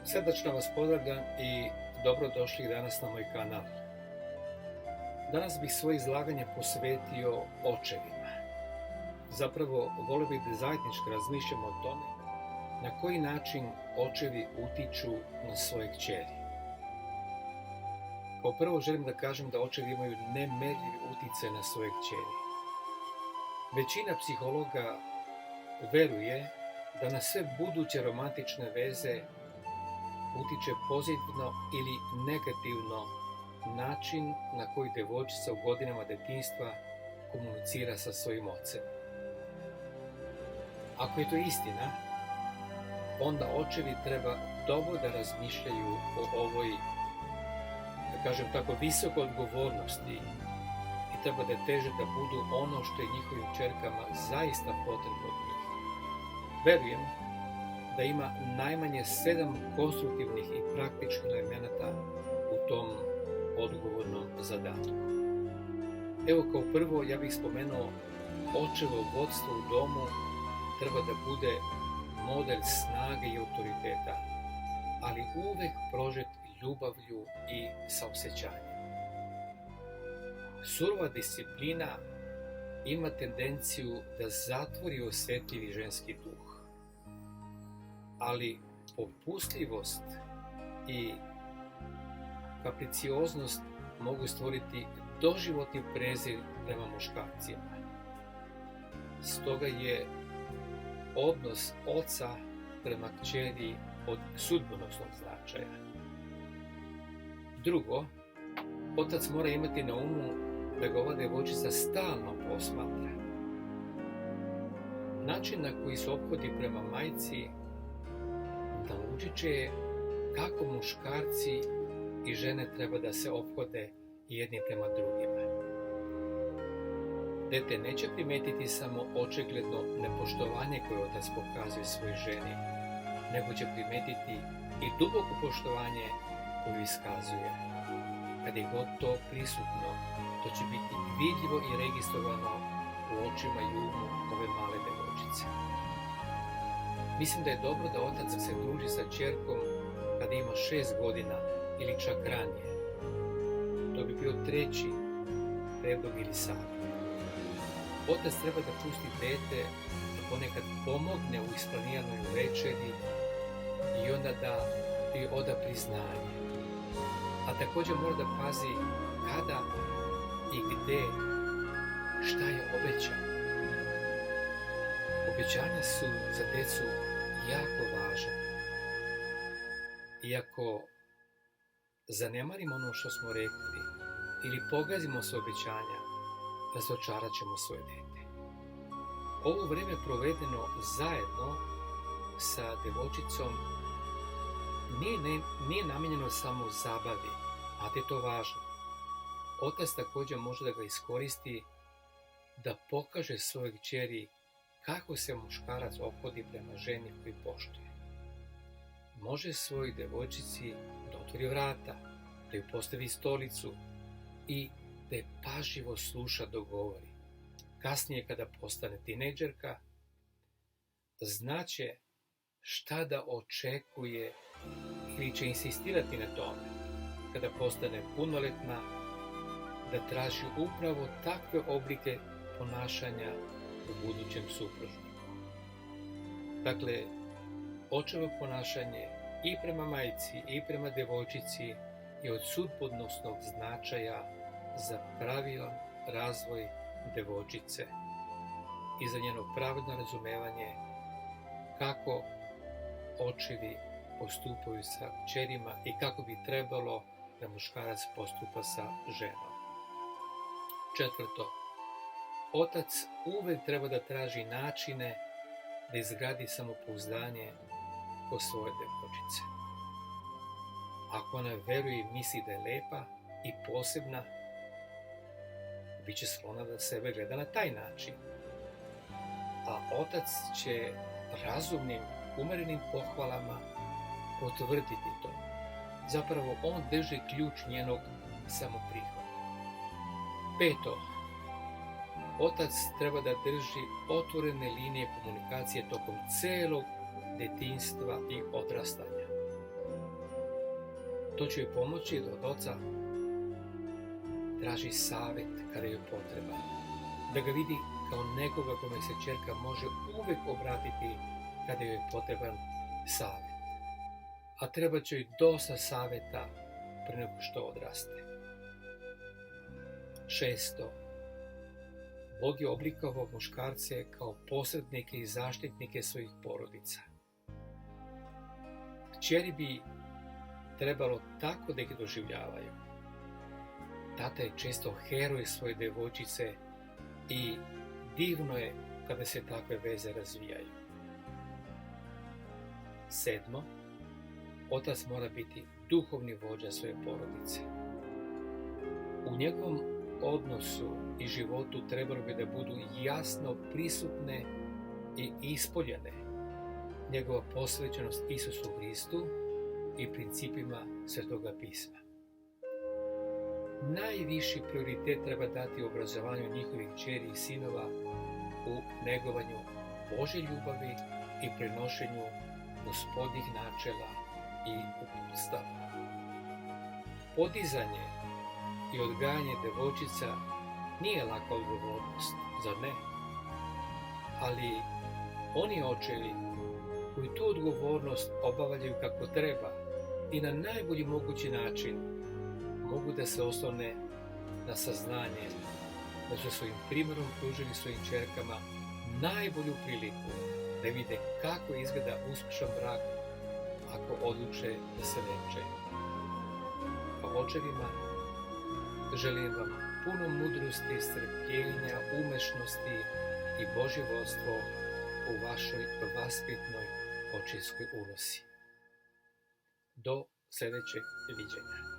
Srdačno vas pozdravljam i dobrodošli danas na moj kanal. Danas bih svoje izlaganje posvetio očevima. Zapravo, volio bih da zajednički razmišljamo o tome na koji način očevi utiču na svoje kćeri. Kao prvo želim da kažem da očevi imaju nemerljiv utjecaj na svoje kćeri. Većina psihologa veruje da na sve buduće romantične veze utiče pozitivno ili negativno način na koji djevojčica u godinama djetinjstva komunicira sa svojim ocem. Ako je to istina, onda očevi treba dobro da razmišljaju o ovoj, da kažem tako, visokoj odgovornosti i treba da teže da budu ono što je njihovim kćerkama zaista potrebno od njih. Verujem da ima najmanje 7 konstruktivnih i praktičnih elemenata u tom odgovornom zadatku. Evo, kao prvo ja bih spomenuo očevo vodstvo u domu treba da bude model snage i autoriteta, ali uvek prožet ljubavlju i saosećanjem. Surova disciplina ima tendenciju da zatvori osjetljivi ženski duh, ali popustljivost i kapricioznost mogu stvoriti doživotni prezir prema muškarcima. Stoga je odnos oca prema kćeri od sudbonosnog značaja. Drugo, otac mora imati na umu da ga ova djevojčica stalno posmatra. Način na koji se ophodi prema majci naučit će je kako muškarci i žene treba da se ophode jedni prema drugima. Dete neće primetiti samo očigledno nepoštovanje koje otac pokazuje svojoj ženi, nego će primetiti i duboko poštovanje koju iskazuje. Kad je god to prisutno, to će biti vidljivo i registrovano u očima i umu ove male djevojčice. Mislim da je dobro da otac se druži sa kćerkom kada ima 6 godina ili čak ranije. To bi bio treći predlog ili savjet. Otac treba da pusti dete da ponekad pomogne u isplaniranoj večeri i onda da joj oda priznanje. A također mora da pazi kada i gde, šta je obećao. Obećanja su za decu jako važna. Iako zanemarimo ono što smo rekli ili pogazimo se obećanja, razočarat ćemo svoje dete. Ovo vrijeme provedeno zajedno sa djevojčicom nije namijenjeno samo zabavi, a je to važno. Otac također može da ga iskoristi da pokaže svojoj kćeri kako se muškarac ophodi prema ženi koju poštuje. Može svojoj djevojčici da otvori vrata, da ju postavi stolicu i da je pažljivo sluša dok govori. Kasnije, kada postane tinejdžerka, znaće šta da očekuje ili će insistirati na tome. Kada postane punoletna, da traži upravo takve oblike ponašanja u budućem supružniku. Dakle, očevo ponašanje i prema majci i prema djevojčici je od sudbonosnog značaja za pravilan razvoj djevojčice i za njeno pravilno razumevanje kako očevi postupaju sa kćerima i kako bi trebalo da muškarac postupa sa ženom. Četvrto, otac uvek treba da traži načine da izgradi samopouzdanje kod svoje djevojčice. Ako ona veruje i misli da je lepa i posebna, bit će sklona da sebe gleda na taj način. A otac će razumnim, umerenim pohvalama potvrditi to. Zapravo, on drži ključ njenog samoprihvata. Peto, otac treba da drži otvorene linije komunikacije tokom celog detinjstva i odrastanja. To će joj pomoći da od oca traži savjet kada joj potreba, da ga vidi kao nekoga kome se ćerka može uvijek obratiti kada joj je potreban savjet. A treba će joj dosta savjeta pre nego što odraste. 6. Bog je oblikovao muškarce kao posrednike i zaštitnike svojih porodica. Kćeri bi trebalo tako da ih doživljavaju. Tata je često heroj svoje devojčice i divno je kada se takve veze razvijaju. 7. Otac mora biti duhovni vođa svoje porodice. U njegovom odnosu i životu trebalo bi da budu jasno prisutne i ispoljene njegova posvećenost Isusu Hristu i principima Svetoga pisma. Najviši prioritet treba dati obrazovanju njihovih kćeri i sinova u negovanju Božje ljubavi i prenošenju Gospodnjih načela i uputstava. Podizanje i odgajanje devojčica nije laka odgovornost, zar ne? Ali oni očevi koji tu odgovornost obavljaju kako treba i na najbolji mogući način mogu da se oslone na saznanje da su svojim primjerom pružili svojim ćerkama najbolju priliku da vide kako izgleda uspješan brak ako odluče da se venčaju. Pa očevima želim vam puno mudrosti, strpljenja, umešnosti i Božje vodstvo u vašoj vaspitnoj očinskoj ulozi. Do sljedećeg viđenja.